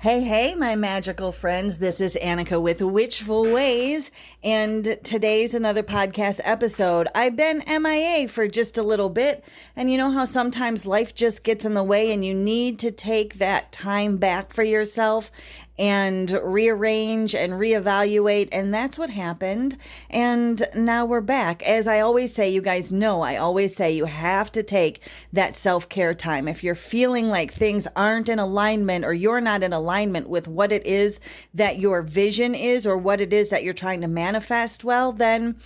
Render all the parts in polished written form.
Hey, my magical friends. This is Annika with Witchful Ways, and today's another podcast episode. I've been MIA for just a little bit, and you know how sometimes life just gets in the way and you need to take that time back for yourself and rearrange and reevaluate, and that's what happened. And now we're back. As I always say, you guys know, I always say you have to take that self-care time. If you're feeling like things aren't in alignment or you're not in alignment with what it is that your vision is or what it is that you're trying to manifest, well, then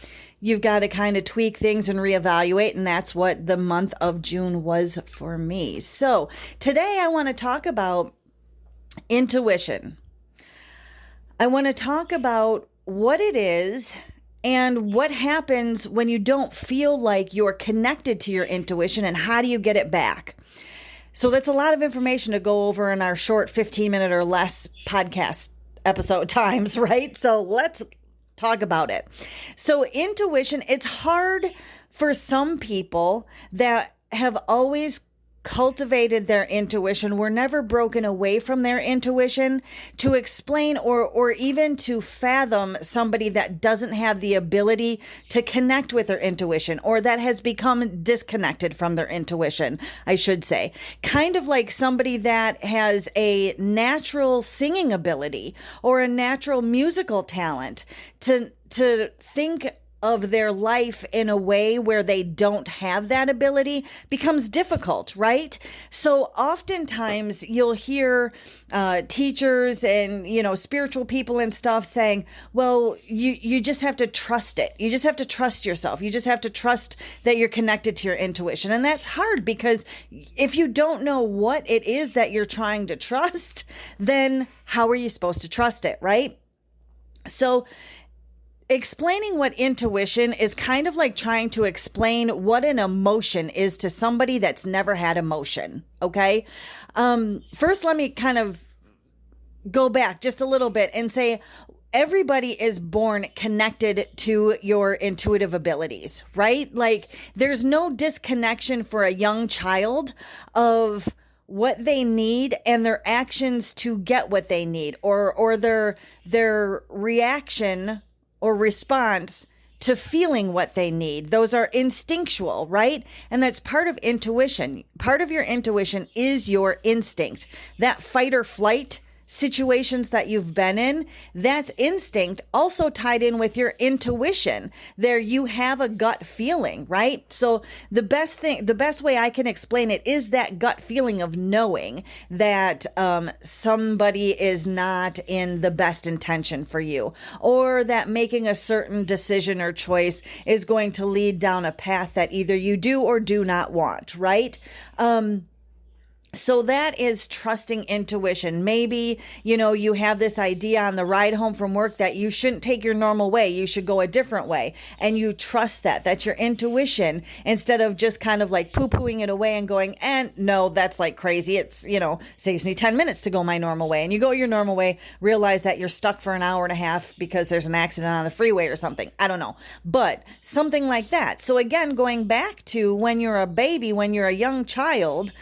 you've got to kind of tweak things and reevaluate. And that's what the month of June was for me. So today I want to talk about intuition. I want to talk about what it is and what happens when you don't feel like you're connected to your intuition and how do you get it back. So that's a lot of information to go over in our short 15-minute or less podcast episode times, right? So let's talk about it. So intuition, it's hard for some people that have always cultivated their intuition, were never broken away from their intuition, to explain or even to fathom somebody that doesn't have the ability to connect with their intuition, or that has become disconnected from their intuition, I should say. Kind of like somebody that has a natural singing ability or a natural musical talent to think of their life in a way where they don't have that ability becomes difficult, right? So oftentimes you'll hear teachers and, spiritual people and stuff saying, well, you just have to trust it. You just have to trust yourself. You just have to trust that you're connected to your intuition. And that's hard because if you don't know what it is that you're trying to trust, then how are you supposed to trust it, right? So explaining what intuition is kind of like trying to explain what an emotion is to somebody that's never had emotion, okay? First, let me kind of go back just a little bit and say everybody is born connected to your intuitive abilities, right? Like there's no disconnection for a young child of what they need and their actions to get what they need, or their reaction or response to feeling what they need. Those are instinctual, right? And that's part of intuition. Part of your intuition is your instinct. That fight or flight situations that you've been in, that's instinct, also tied in with your intuition. There you have a gut feeling, right? So the best way I can explain it is that gut feeling of knowing that somebody is not in the best intention for you, or that making a certain decision or choice is going to lead down a path that either you do or do not want, right? So that is trusting intuition. Maybe, you have this idea on the ride home from work that you shouldn't take your normal way. You should go a different way. And you trust that. That's your intuition, instead of just kind of like poo-pooing it away and going, and no, that's like crazy. It's, saves me 10 minutes to go my normal way. And you go your normal way, realize that you're stuck for an hour and a half because there's an accident on the freeway or something. I don't know. But something like that. So again, going back to when you're a baby, when you're a young child,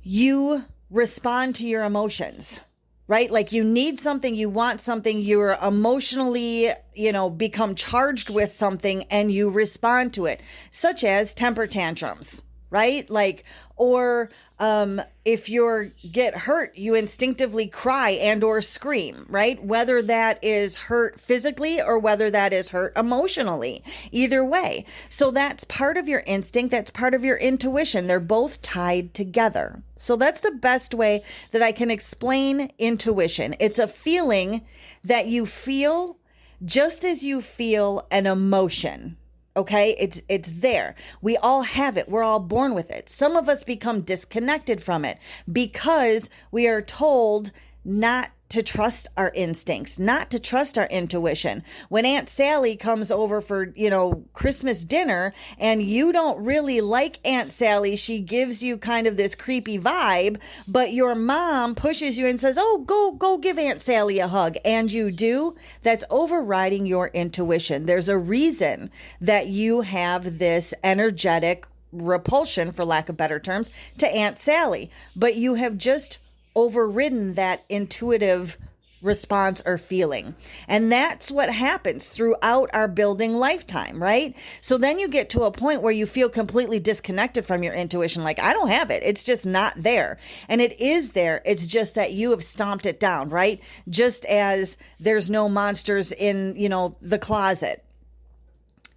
you respond to your emotions, right? Like you need something, you want something, you're emotionally, become charged with something and you respond to it, such as temper tantrums, right? Like, or if you get hurt, you instinctively cry and or scream, right? Whether that is hurt physically or whether that is hurt emotionally, either way. So that's part of your instinct. That's part of your intuition. They're both tied together. So that's the best way that I can explain intuition. It's a feeling that you feel just as you feel an emotion. Okay, it's there. We all have it. We're all born with it. Some of us become disconnected from it because we are told not to trust our instincts, not to trust our intuition. When Aunt Sally comes over for, Christmas dinner and you don't really like Aunt Sally, she gives you kind of this creepy vibe, but your mom pushes you and says, oh, go give Aunt Sally a hug. And you do. That's overriding your intuition. There's a reason that you have this energetic repulsion, for lack of better terms, to Aunt Sally, but you have just overridden that intuitive response or feeling. And that's what happens throughout our building lifetime, right? So then you get to a point where you feel completely disconnected from your intuition. Like, I don't have it. It's just not there. And it is there. It's just that you have stomped it down, right? Just as there's no monsters in, the closet.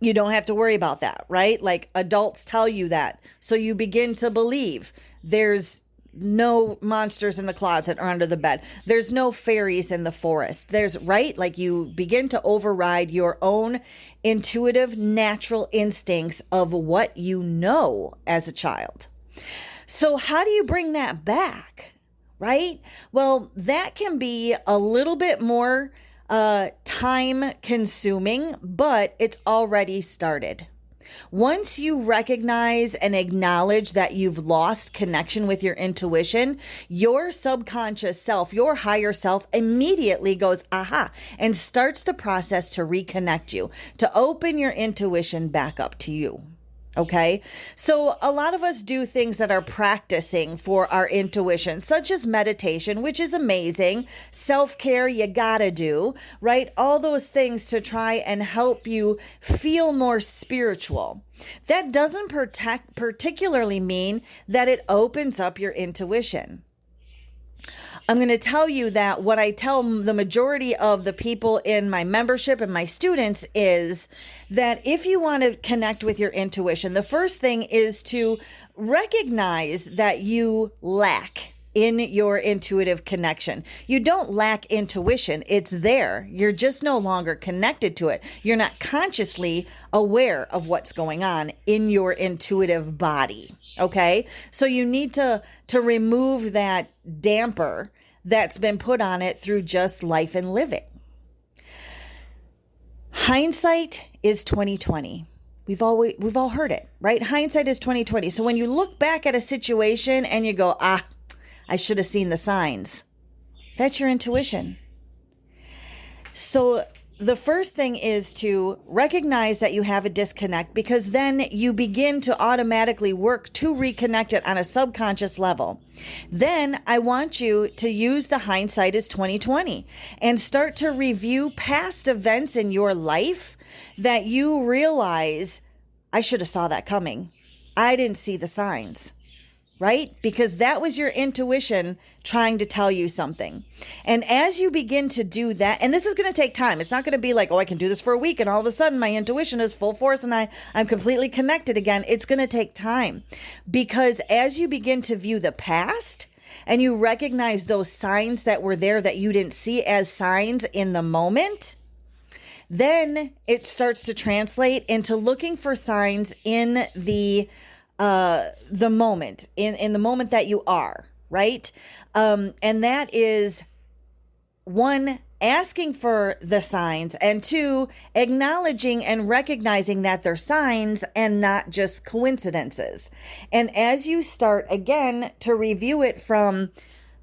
You don't have to worry about that, right? Like, adults tell you that. So you begin to believe there's no monsters in the closet or under the bed. There's no fairies in the forest. Right? Like, you begin to override your own intuitive, natural instincts of what you know as a child. So how do you bring that back? Right? Well, that can be a little bit more time consuming, but it's already started. Once you recognize and acknowledge that you've lost connection with your intuition, your subconscious self, your higher self, immediately goes, aha, and starts the process to reconnect you, to open your intuition back up to you. Okay, so a lot of us do things that are practicing for our intuition, such as meditation, which is amazing. Self-care, you gotta do, right? All those things to try and help you feel more spiritual. That doesn't particularly mean that it opens up your intuition. I'm going to tell you that what I tell the majority of the people in my membership and my students is that if you want to connect with your intuition, the first thing is to recognize that you lack in your intuitive connection. You don't lack intuition. It's there. You're just no longer connected to it. You're not consciously aware of what's going on in your intuitive body. Okay? So you need to remove that damper that's been put on it through just life and living. Hindsight is 2020. We've all heard it, right? Hindsight is 2020. So when you look back at a situation and you go, I should have seen the signs. That's your intuition. So the first thing is to recognize that you have a disconnect, because then you begin to automatically work to reconnect it on a subconscious level. Then I want you to use the hindsight as 2020 and start to review past events in your life that you realize, I should have saw that coming. I didn't see the signs. Right? Because that was your intuition trying to tell you something. And as you begin to do that, and this is going to take time. It's not going to be like, I can do this for a week and all of a sudden my intuition is full force and I'm completely connected again. It's going to take time, because as you begin to view the past and you recognize those signs that were there that you didn't see as signs in the moment, then it starts to translate into looking for signs in the moment, in the moment that you are, right? And that is, one, asking for the signs, and two, acknowledging and recognizing that they're signs and not just coincidences. And as you start again to review it from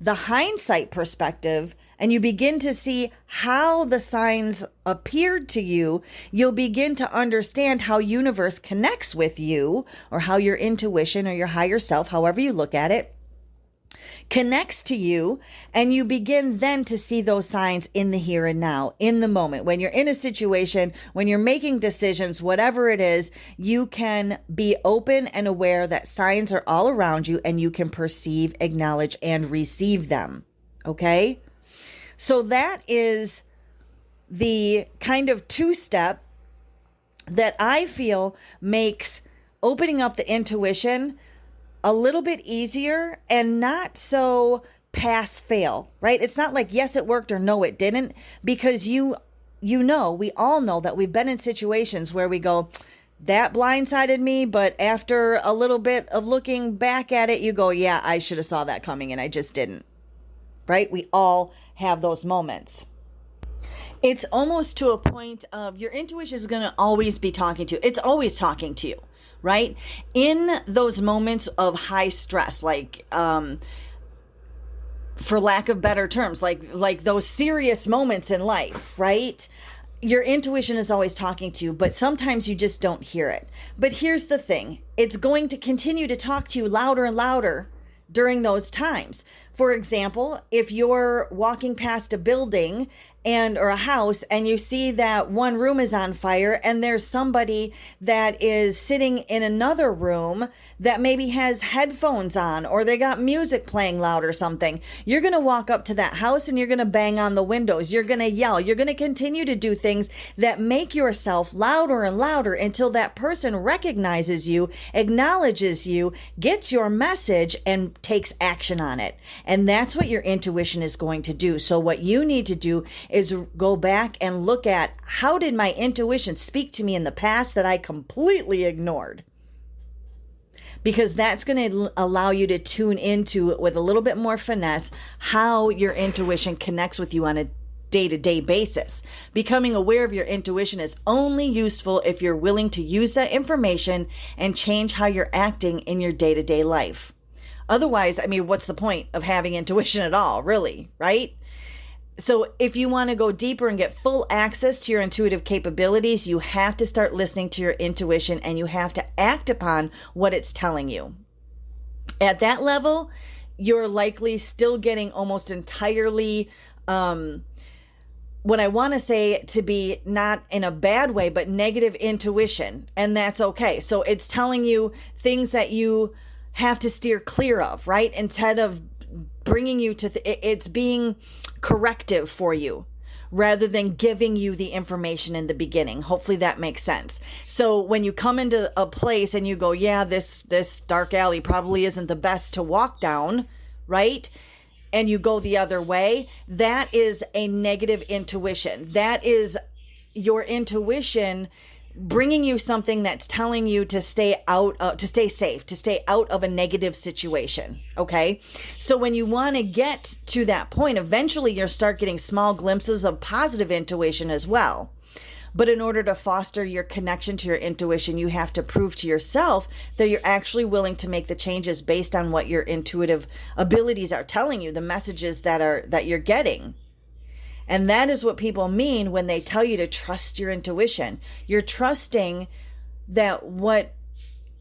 the hindsight perspective, and you begin to see how the signs appeared to you, you'll begin to understand how universe connects with you, or how your intuition or your higher self, however you look at it, connects to you. And you begin then to see those signs in the here and now, in the moment. When you're in a situation, when you're making decisions, whatever it is, you can be open and aware that signs are all around you and you can perceive, acknowledge, and receive them. Okay? So that is the kind of two-step that I feel makes opening up the intuition a little bit easier and not so pass-fail, right? It's not like, yes, it worked or no, it didn't, because we all know that we've been in situations where we go, that blindsided me, but after a little bit of looking back at it, you go, yeah, I should have saw that coming and I just didn't. Right? We all have those moments. It's almost to a point of your intuition is going to always be talking to you. It's always talking to you, right? In those moments of high stress, like, for lack of better terms, like those serious moments in life, right? Your intuition is always talking to you, but sometimes you just don't hear it. But here's the thing. It's going to continue to talk to you louder and louder during those times. For example, if you're walking past a building or a house and you see that one room is on fire and there's somebody that is sitting in another room that maybe has headphones on or they got music playing loud or something, you're going to walk up to that house and you're going to bang on the windows. You're going to yell. You're going to continue to do things that make yourself louder and louder until that person recognizes you, acknowledges you, gets your message, and takes action on it. And that's what your intuition is going to do. So what you need to do is go back and look at, how did my intuition speak to me in the past that I completely ignored? Because that's going to allow you to tune into it with a little bit more finesse, how your intuition connects with you on a day-to-day basis. Becoming aware of your intuition is only useful if you're willing to use that information and change how you're acting in your day-to-day life. Otherwise, what's the point of having intuition at all, really, right? So if you want to go deeper and get full access to your intuitive capabilities, you have to start listening to your intuition and you have to act upon what it's telling you. At that level, you're likely still getting almost entirely, what I want to say to be not in a bad way, but negative intuition. And that's okay. So it's telling you things that you have to steer clear of, right? Instead of bringing you to, it's being corrective for you rather than giving you the information in the beginning. Hopefully that makes sense. So when you come into a place and you go, yeah, this dark alley probably isn't the best to walk down, right? And you go the other way, that is a negative intuition. That is your intuition bringing you something that's telling you to stay safe, to stay out of a negative situation. Okay. So when you want to get to that point, eventually you'll start getting small glimpses of positive intuition as well. But in order to foster your connection to your intuition, you have to prove to yourself that you're actually willing to make the changes based on what your intuitive abilities are telling you, the messages that you're getting. And that is what people mean when they tell you to trust your intuition. You're trusting that what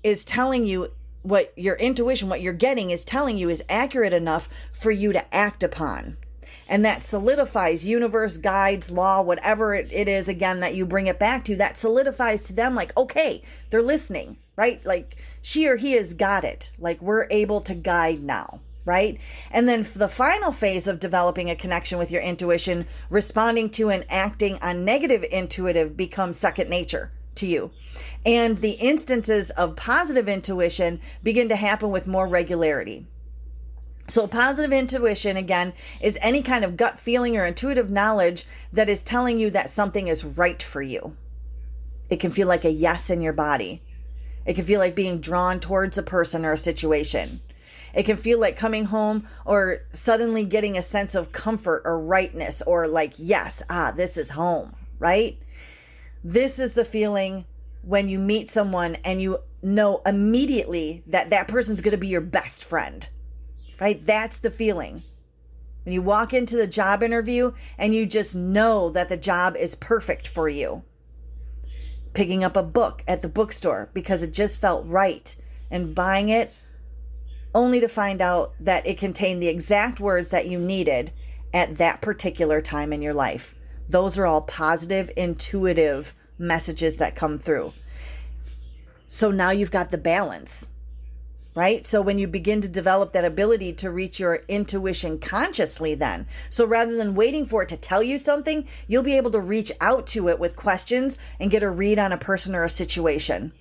is telling you, what your intuition, what you're getting is telling you is accurate enough for you to act upon. And that solidifies universe, guides, law, whatever it is, again, that you bring it back to, that solidifies to them like, okay, they're listening, right? Like she or he has got it. Like we're able to guide now. Right? And then for the final phase of developing a connection with your intuition, responding to and acting on negative intuitive becomes second nature to you. And the instances of positive intuition begin to happen with more regularity. So positive intuition, again, is any kind of gut feeling or intuitive knowledge that is telling you that something is right for you. It can feel like a yes in your body. It can feel like being drawn towards a person or a situation. It can feel like coming home or suddenly getting a sense of comfort or rightness or like, yes, this is home, right? This is the feeling when you meet someone and you know immediately that that person's going to be your best friend, right? That's the feeling. When you walk into the job interview and you just know that the job is perfect for you. Picking up a book at the bookstore because it just felt right and buying it only to find out that it contained the exact words that you needed at that particular time in your life. Those are all positive, intuitive messages that come through. So now you've got the balance, right? So when you begin to develop that ability to reach your intuition consciously then, so rather than waiting for it to tell you something, you'll be able to reach out to it with questions and get a read on a person or a situation.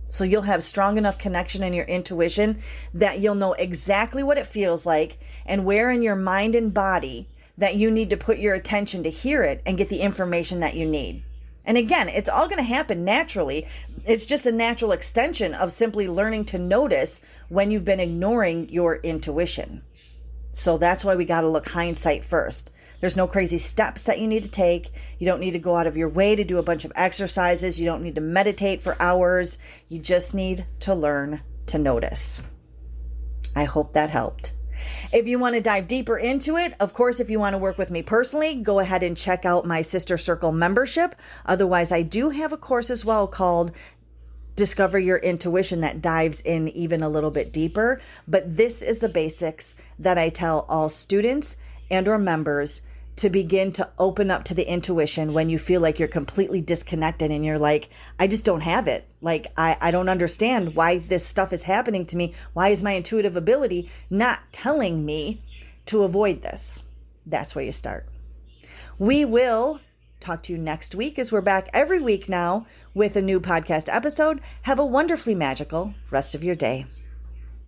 So you'll have strong enough connection in your intuition that you'll know exactly what it feels like and where in your mind and body that you need to put your attention to hear it and get the information that you need. And again, it's all going to happen naturally. It's just a natural extension of simply learning to notice when you've been ignoring your intuition. So that's why we got to look hindsight first. There's no crazy steps that you need to take. You don't need to go out of your way to do a bunch of exercises. You don't need to meditate for hours. You just need to learn to notice. I hope that helped. If you want to dive deeper into it, of course, if you want to work with me personally, go ahead and check out my Sister Circle membership. Otherwise, I do have a course as well called discover your intuition that dives in even a little bit deeper. But this is the basics that I tell all students and or members to begin to open up to the intuition when you feel like you're completely disconnected and you're like, I just don't have it. Like, I don't understand why this stuff is happening to me. Why is my intuitive ability not telling me to avoid this? That's where you start. We will talk to you next week, as we're back every week now with a new podcast episode. Have a wonderfully magical rest of your day.